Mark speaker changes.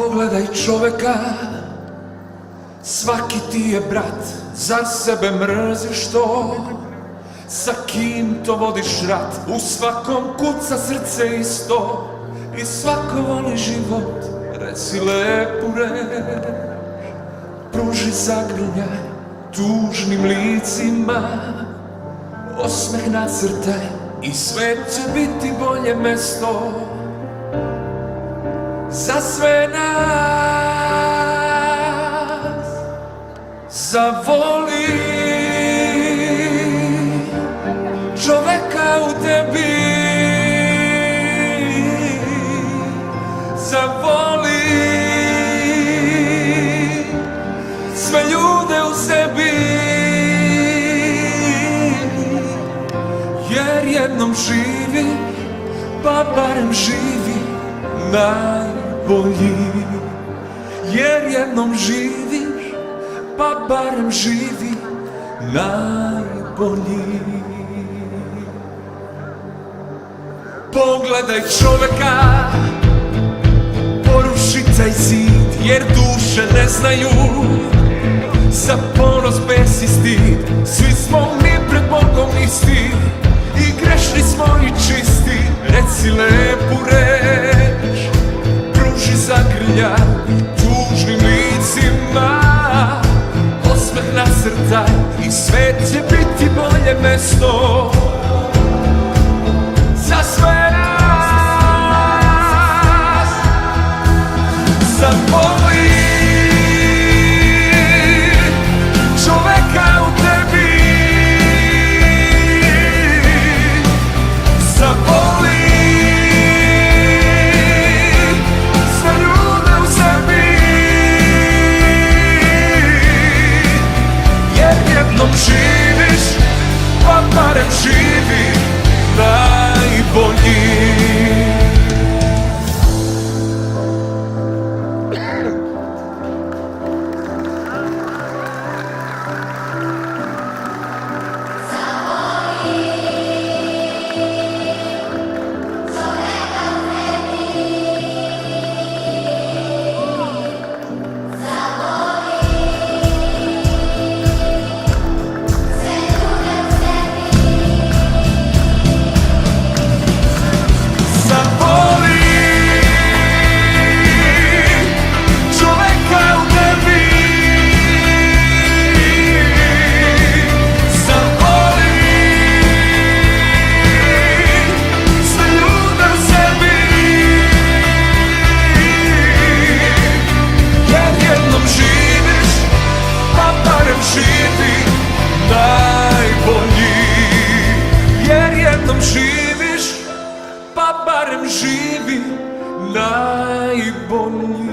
Speaker 1: Pogledaj čoveka, svaki ti je brat, zar sebe mrziš to? Sa kim to vodiš rat, u svakom kuca srce isto i svako voli život, reci lepu reč, pruži zagrljaj tužnim licima, osmeh nacrtaj i svet će biti bolje mesto za sve nas. Zavoli čoveka u tebi, zavoli sve ljude u sebi, jer jednom živi, pa barem živi najbolji. Jer jednom živiš, pa barem živi najbolji. Pogledaj čoveka, poruši taj zid, jer duše ne znaju za ponos, bes i stid. Svi smo mi pred Bogom isti i grešni smo i čisti. Reci lepu reč, pruži zagrljaj tužnim licima, osmeh nacrtaj i svet će biti bolje mesto za sve nas. Zavoli čoveka u tebi, zavoli sve ljude u sebi, jer jednom živiš, pa barem živi najbolji. Živi najbolji, jer jednom živiš, pa barem živi najbolji.